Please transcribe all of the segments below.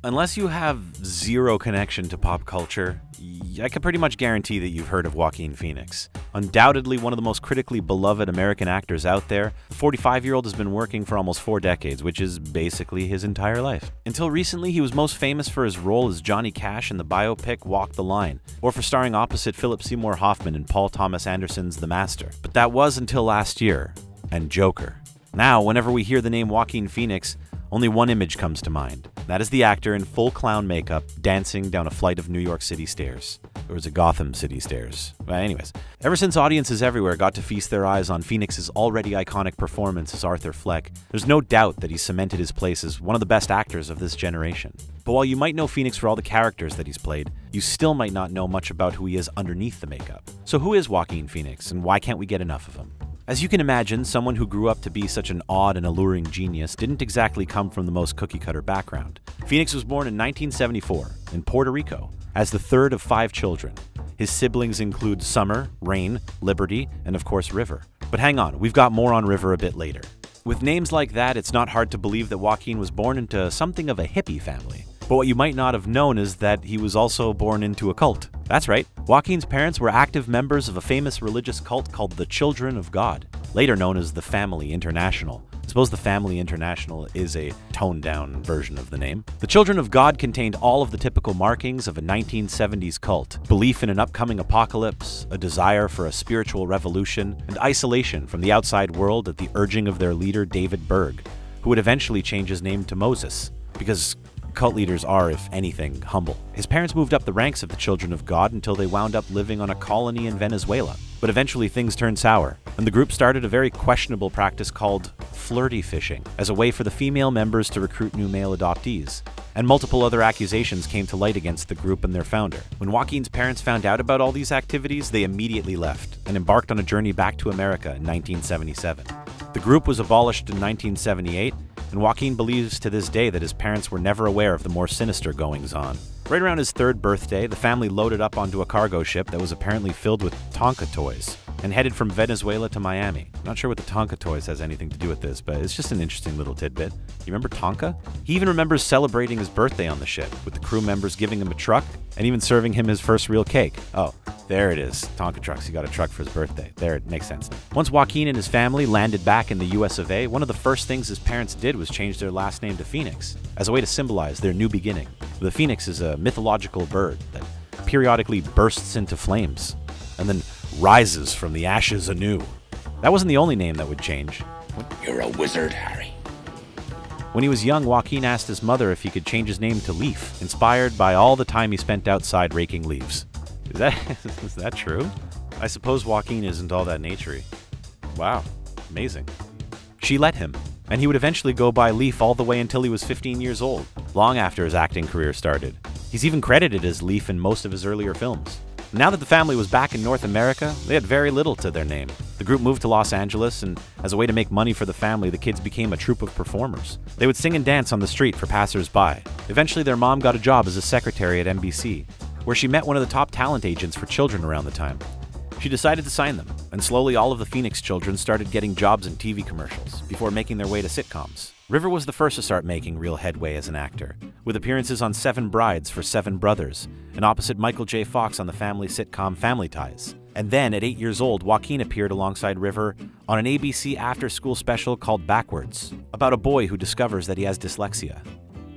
Unless you have zero connection to pop culture, I can pretty much guarantee that you've heard of Joaquin Phoenix. Undoubtedly one of the most critically beloved American actors out there, the 45-year-old has been working for almost 4 decades, which is basically his entire life. Until recently, he was most famous for his role as Johnny Cash in the biopic Walk the Line, or for starring opposite Philip Seymour Hoffman in Paul Thomas Anderson's The Master. But that was until last year, and Joker. Now, whenever we hear the name Joaquin Phoenix, only one image comes to mind. That is the actor in full clown makeup dancing down a flight of New York City stairs. Or is it Gotham City stairs? Well, anyways, ever since audiences everywhere got to feast their eyes on Phoenix's already iconic performance as Arthur Fleck, there's no doubt that he's cemented his place as one of the best actors of this generation. But while you might know Phoenix for all the characters that he's played, you still might not know much about who he is underneath the makeup. So who is Joaquin Phoenix, and why can't we get enough of him? As you can imagine, someone who grew up to be such an odd and alluring genius didn't exactly come from the most cookie-cutter background. Phoenix was born in 1974 in Puerto Rico as the third of 5 children. His siblings include Summer, Rain, Liberty, and of course River. But hang on, we've got more on River a bit later. With names like that, it's not hard to believe that Joaquin was born into something of a hippie family. But what you might not have known is that he was also born into a cult. That's right, Joaquin's parents were active members of a famous religious cult called the Children of God, later known as the Family International. I suppose the Family International is a toned-down version of the name. The Children of God contained all of the typical markings of a 1970s cult: belief in an upcoming apocalypse, a desire for a spiritual revolution, and isolation from the outside world at the urging of their leader David Berg, who would eventually change his name to Moses, because cult leaders are, if anything, humble. His parents moved up the ranks of the Children of God until they wound up living on a colony in Venezuela. But eventually things turned sour, and the group started a very questionable practice called flirty fishing, as a way for the female members to recruit new male adoptees. And multiple other accusations came to light against the group and their founder. When Joaquin's parents found out about all these activities, they immediately left and embarked on a journey back to America in 1977. The group was abolished in 1978, and Joaquin believes to this day that his parents were never aware of the more sinister goings-on. Right around his 3rd birthday, the family loaded up onto a cargo ship that was apparently filled with Tonka toys and headed from Venezuela to Miami. I'm not sure what the Tonka toys has anything to do with this, but it's just an interesting little tidbit. You remember Tonka? He even remembers celebrating his birthday on the ship, with the crew members giving him a truck and even serving him his first real cake. Oh, there it is. Tonka trucks. He got a truck for his birthday. There, it makes sense. Once Joaquin and his family landed back in the US of A, one of the first things his parents did was change their last name to Pheonix, as a way to symbolize their new beginning. The phoenix is a mythological bird that periodically bursts into flames and then rises from the ashes anew. That wasn't the only name that would change. You're a wizard, Harry. When he was young, Joaquin asked his mother if he could change his name to Leaf, inspired by all the time he spent outside raking leaves. Is that true? I suppose Joaquin isn't all that naturey. Wow, amazing. She let him, and he would eventually go by Leaf all the way until he was 15 years old, long after his acting career started. He's even credited as Leaf in most of his earlier films. Now that the family was back in North America, they had very little to their name. The group moved to Los Angeles, and as a way to make money for the family, the kids became a troupe of performers. They would sing and dance on the street for passers-by. Eventually, their mom got a job as a secretary at NBC, where she met one of the top talent agents for children around the time. She decided to sign them, and slowly all of the Phoenix children started getting jobs in TV commercials, before making their way to sitcoms. River was the first to start making real headway as an actor, with appearances on 7 Brides for 7 Brothers, and opposite Michael J. Fox on the family sitcom Family Ties. And then, at 8 years old, Joaquin appeared alongside River on an ABC after-school special called Backwards, about a boy who discovers that he has dyslexia.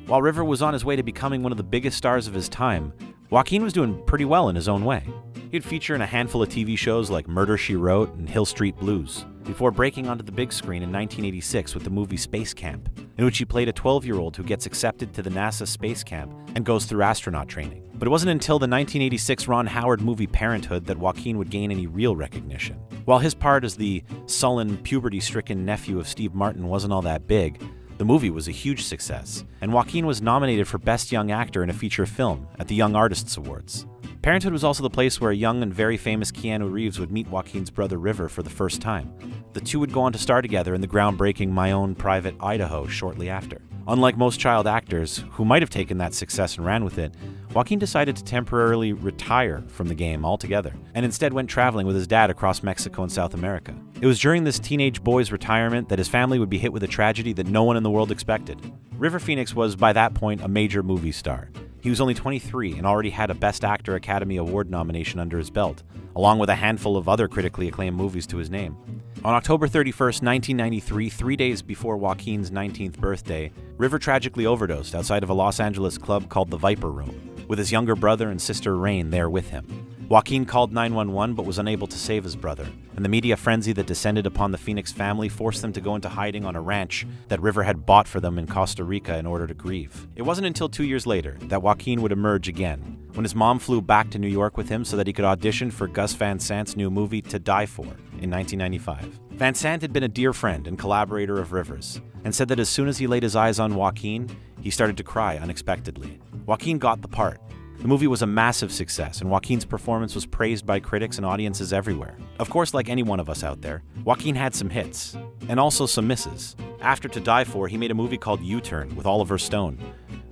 While River was on his way to becoming one of the biggest stars of his time, Joaquin was doing pretty well in his own way. He'd feature in a handful of TV shows like Murder, She Wrote and Hill Street Blues, before breaking onto the big screen in 1986 with the movie Space Camp, in which he played a 12-year-old who gets accepted to the NASA Space Camp and goes through astronaut training. But it wasn't until the 1986 Ron Howard movie Parenthood that Joaquin would gain any real recognition. While his part as the sullen, puberty-stricken nephew of Steve Martin wasn't all that big, the movie was a huge success, and Joaquin was nominated for Best Young Actor in a Feature Film at the Young Artists Awards. Parenthood was also the place where a young and very famous Keanu Reeves would meet Joaquin's brother River for the first time. The two would go on to star together in the groundbreaking My Own Private Idaho shortly after. Unlike most child actors, who might have taken that success and ran with it, Joaquin decided to temporarily retire from the game altogether, and instead went traveling with his dad across Mexico and South America. It was during this teenage boy's retirement that his family would be hit with a tragedy that no one in the world expected. River Pheonix was, by that point, a major movie star. He was only 23 and already had a Best Actor Academy Award nomination under his belt, along with a handful of other critically acclaimed movies to his name. On October 31st, 1993, 3 days before Joaquin's 19th birthday, River tragically overdosed outside of a Los Angeles club called the Viper Room, with his younger brother and sister Rain there with him. Joaquin called 911 but was unable to save his brother, and the media frenzy that descended upon the Pheonix family forced them to go into hiding on a ranch that River had bought for them in Costa Rica in order to grieve. It wasn't until 2 years later that Joaquin would emerge again, when his mom flew back to New York with him so that he could audition for Gus Van Sant's new movie To Die For in 1995. Van Sant had been a dear friend and collaborator of River's, and said that as soon as he laid his eyes on Joaquin, he started to cry unexpectedly. Joaquin got the part. The movie was a massive success, and Joaquin's performance was praised by critics and audiences everywhere. Of course, like any one of us out there, Joaquin had some hits, and also some misses. After To Die For, he made a movie called U-Turn with Oliver Stone,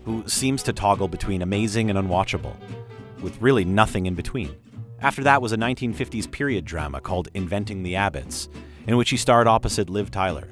who seems to toggle between amazing and unwatchable, with really nothing in between. After that was a 1950s period drama called Inventing the Abbotts, in which he starred opposite Liv Tyler.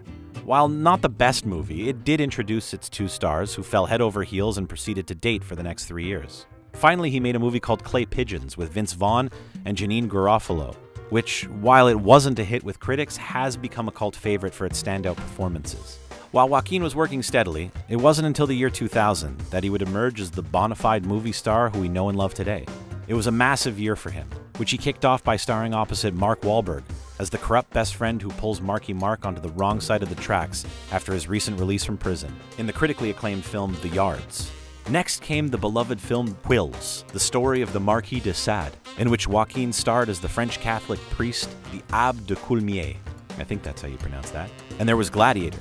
While not the best movie, it did introduce its two stars, who fell head over heels and proceeded to date for the next 3 years. Finally, he made a movie called Clay Pigeons with Vince Vaughn and Janine Garofalo, which, while it wasn't a hit with critics, has become a cult favorite for its standout performances. While Joaquin was working steadily, it wasn't until the year 2000 that he would emerge as the bona fide movie star who we know and love today. It was a massive year for him, which he kicked off by starring opposite Mark Wahlberg as the corrupt best friend who pulls Marky Mark onto the wrong side of the tracks after his recent release from prison, in the critically acclaimed film The Yards. Next came the beloved film Quills, the story of the Marquis de Sade, in which Joaquin starred as the French Catholic priest, the Abbé de Coulmiers. I think that's how you pronounce that. And there was Gladiator,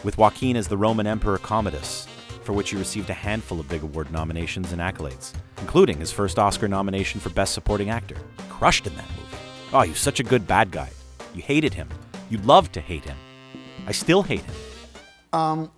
with Joaquin as the Roman Emperor Commodus, for which he received a handful of big award nominations and accolades, including his first Oscar nomination for Best Supporting Actor. He crushed in that movie. Oh, he was such a good bad guy. You hated him. You loved to hate him. I still hate him.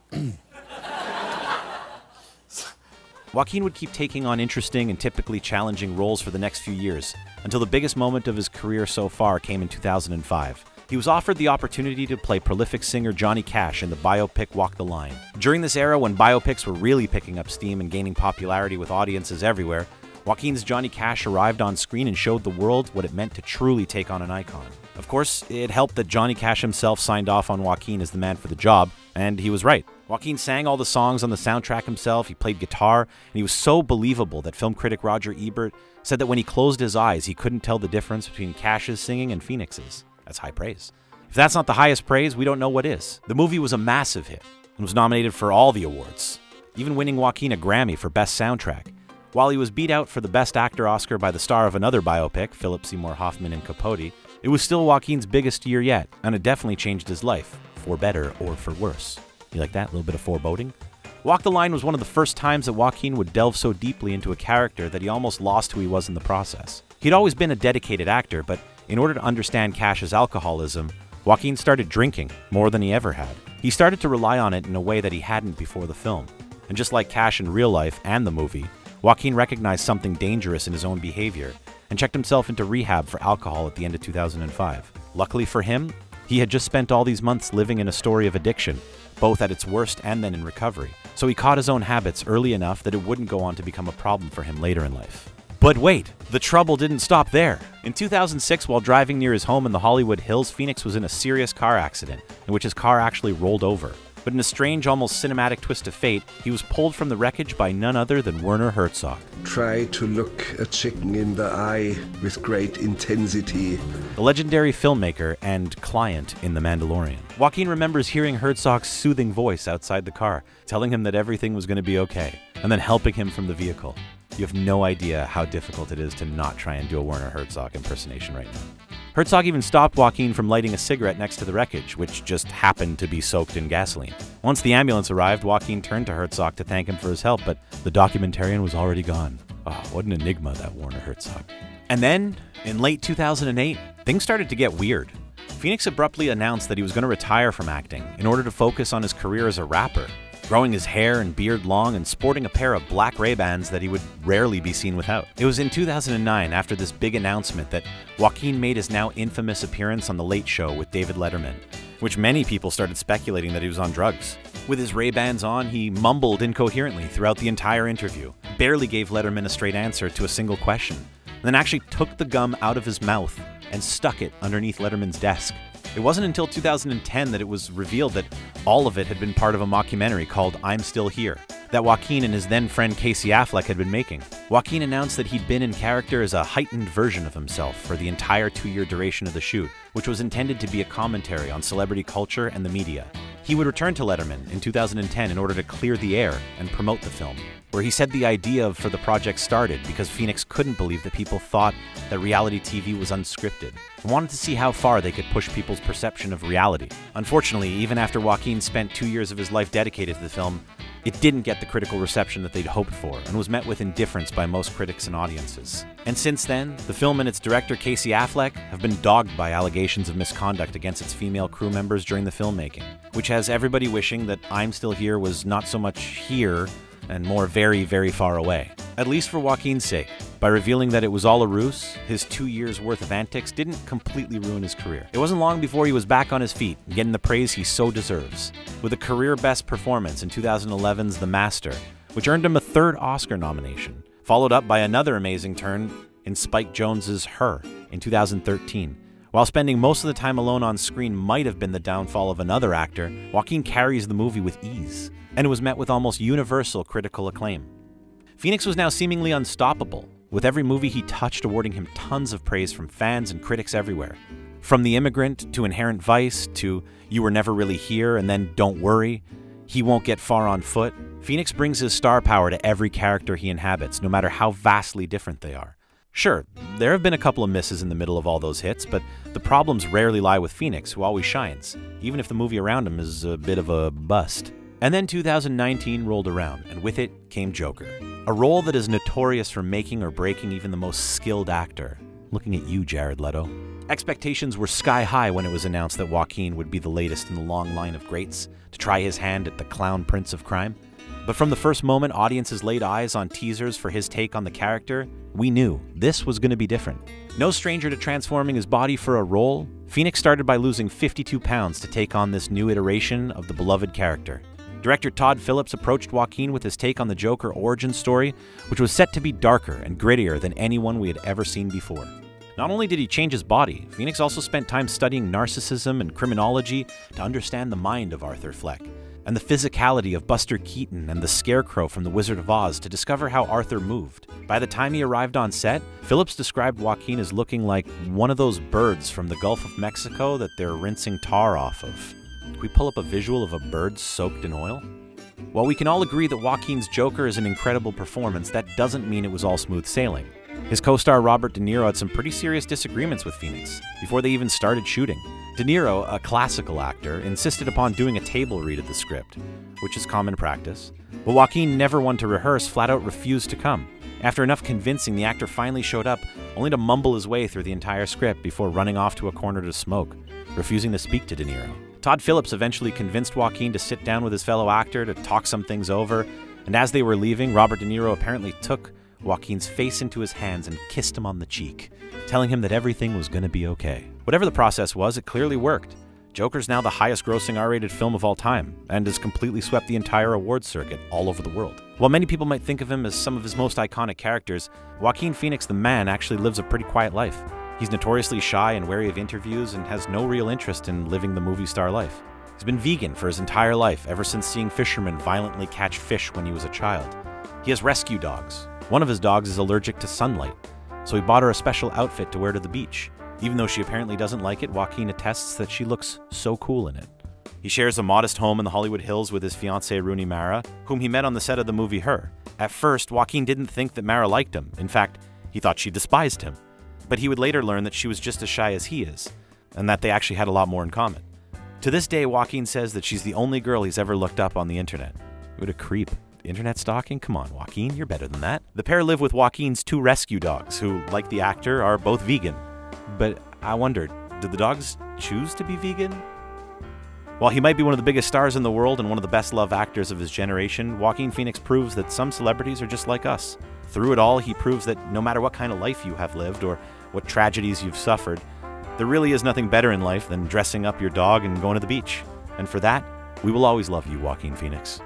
Joaquin would keep taking on interesting and typically challenging roles for the next few years, until the biggest moment of his career so far came in 2005. He was offered the opportunity to play prolific singer Johnny Cash in the biopic Walk the Line. During this era when biopics were really picking up steam and gaining popularity with audiences everywhere, Joaquin's Johnny Cash arrived on screen and showed the world what it meant to truly take on an icon. Of course, it helped that Johnny Cash himself signed off on Joaquin as the man for the job, and he was right. Joaquin sang all the songs on the soundtrack himself, he played guitar, and he was so believable that film critic Roger Ebert said that when he closed his eyes, he couldn't tell the difference between Cash's singing and Pheonix's. That's high praise. If that's not the highest praise, we don't know what is. The movie was a massive hit and was nominated for all the awards, even winning Joaquin a Grammy for Best Soundtrack. While he was beat out for the Best Actor Oscar by the star of another biopic, Philip Seymour Hoffman in Capote, it was still Joaquin's biggest year yet, and it definitely changed his life, for better or for worse. You like that? A little bit of foreboding? Walk the Line was one of the first times that Joaquin would delve so deeply into a character that he almost lost who he was in the process. He'd always been a dedicated actor, but in order to understand Cash's alcoholism, Joaquin started drinking more than he ever had. He started to rely on it in a way that he hadn't before the film. And just like Cash in real life and the movie, Joaquin recognized something dangerous in his own behavior and checked himself into rehab for alcohol at the end of 2005. Luckily for him, he had just spent all these months living in a story of addiction, both at its worst and then in recovery. So he caught his own habits early enough that it wouldn't go on to become a problem for him later in life. But wait, the trouble didn't stop there. In 2006, while driving near his home in the Hollywood Hills, Pheonix was in a serious car accident in which his car actually rolled over. But in a strange, almost cinematic twist of fate, he was pulled from the wreckage by none other than Werner Herzog. Try to look a chicken in the eye with great intensity. The legendary filmmaker and client in The Mandalorian. Joaquin remembers hearing Herzog's soothing voice outside the car, telling him that everything was going to be okay, and then helping him from the vehicle. You have no idea how difficult it is to not try and do a Werner Herzog impersonation right now. Herzog even stopped Joaquin from lighting a cigarette next to the wreckage, which just happened to be soaked in gasoline. Once the ambulance arrived, Joaquin turned to Herzog to thank him for his help, but the documentarian was already gone. Oh, what an enigma, that Werner Herzog. And then, in late 2008, things started to get weird. Pheonix abruptly announced that he was going to retire from acting in order to focus on his career as a rapper. growing his hair and beard long and sporting a pair of black Ray-Bans that he would rarely be seen without. It was in 2009, after this big announcement, that Joaquin made his now infamous appearance on The Late Show with David Letterman, which many people started speculating that he was on drugs. With his Ray-Bans on, he mumbled incoherently throughout the entire interview, barely gave Letterman a straight answer to a single question, and then actually took the gum out of his mouth and stuck it underneath Letterman's desk. It wasn't until 2010 that it was revealed that all of it had been part of a mockumentary called I'm Still Here, that Joaquin and his then friend Casey Affleck had been making. Joaquin announced that he'd been in character as a heightened version of himself for the entire 2-year duration of the shoot, which was intended to be a commentary on celebrity culture and the media. He would return to Letterman in 2010 in order to clear the air and promote the film, where he said the idea for the project started because Pheonix couldn't believe that people thought that reality TV was unscripted and wanted to see how far they could push people's perception of reality. Unfortunately, even after Joaquin spent 2 years of his life dedicated to the film, it didn't get the critical reception that they'd hoped for and was met with indifference by most critics and audiences. And since then, the film and its director Casey Affleck have been dogged by allegations of misconduct against its female crew members during the filmmaking, which has everybody wishing that I'm Still Here was not so much here and more very, very far away. At least for Joaquin's sake, by revealing that it was all a ruse, his 2 years' worth of antics didn't completely ruin his career. It wasn't long before he was back on his feet, getting the praise he so deserves, with a career-best performance in 2011's The Master, which earned him a 3rd Oscar nomination, followed up by another amazing turn in Spike Jonze's Her in 2013. While spending most of the time alone on screen might have been the downfall of another actor, Joaquin carries the movie with ease, and was met with almost universal critical acclaim. Pheonix was now seemingly unstoppable, with every movie he touched awarding him tons of praise from fans and critics everywhere. From The Immigrant to Inherent Vice to You Were Never Really Here and then Don't Worry, He Won't Get Far on Foot, Pheonix brings his star power to every character he inhabits, no matter how vastly different they are. Sure, there have been a couple of misses in the middle of all those hits, but the problems rarely lie with Pheonix, who always shines, even if the movie around him is a bit of a bust. And then 2019 rolled around, and with it came Joker, a role that is notorious for making or breaking even the most skilled actor. Looking at you, Jared Leto. Expectations were sky high when it was announced that Joaquin would be the latest in the long line of greats to try his hand at the clown prince of crime. But from the first moment audiences laid eyes on teasers for his take on the character, we knew this was going to be different. No stranger to transforming his body for a role, Pheonix started by losing 52 pounds to take on this new iteration of the beloved character. Director Todd Phillips approached Joaquin with his take on the Joker origin story, which was set to be darker and grittier than anyone we had ever seen before. Not only did he change his body, Pheonix also spent time studying narcissism and criminology to understand the mind of Arthur Fleck, and the physicality of Buster Keaton and the Scarecrow from The Wizard of Oz to discover how Arthur moved. By the time he arrived on set, Phillips described Joaquin as looking like one of those birds from the Gulf of Mexico that they're rinsing tar off of. Can we pull up a visual of a bird soaked in oil? While we can all agree that Joaquin's Joker is an incredible performance, that doesn't mean it was all smooth sailing. His co-star Robert De Niro had some pretty serious disagreements with Pheonix before they even started shooting. De Niro, a classical actor, insisted upon doing a table read of the script, which is common practice, but Joaquin, never one to rehearse, flat out refused to come. After enough convincing, the actor finally showed up, only to mumble his way through the entire script before running off to a corner to smoke, refusing to speak to De Niro. Todd Phillips eventually convinced Joaquin to sit down with his fellow actor to talk some things over, and as they were leaving, Robert De Niro apparently took Joaquin's face into his hands and kissed him on the cheek, telling him that everything was going to be okay. Whatever the process was, it clearly worked. Joker's now the highest-grossing R-rated film of all time, and has completely swept the entire awards circuit all over the world. While many people might think of him as some of his most iconic characters, Joaquin Phoenix the man actually lives a pretty quiet life. He's notoriously shy and wary of interviews and has no real interest in living the movie star life. He's been vegan for his entire life, ever since seeing fishermen violently catch fish when he was a child. He has rescue dogs. One of his dogs is allergic to sunlight, so he bought her a special outfit to wear to the beach. Even though she apparently doesn't like it, Joaquin attests that she looks so cool in it. He shares a modest home in the Hollywood Hills with his fiancée Rooney Mara, whom he met on the set of the movie Her. At first, Joaquin didn't think that Mara liked him. In fact, he thought she despised him. But he would later learn that she was just as shy as he is, and that they actually had a lot more in common. To this day, Joaquin says that she's the only girl he's ever looked up on the internet. What a creep. Internet stalking? Come on, Joaquin, you're better than that. The pair live with Joaquin's 2 rescue dogs, who, like the actor, are both vegan. But I wondered, did the dogs choose to be vegan? While he might be one of the biggest stars in the world and one of the best-loved actors of his generation, Joaquin Phoenix proves that some celebrities are just like us. Through it all, he proves that no matter what kind of life you have lived or what tragedies you've suffered, there really is nothing better in life than dressing up your dog and going to the beach. And for that, we will always love you, Joaquin Phoenix.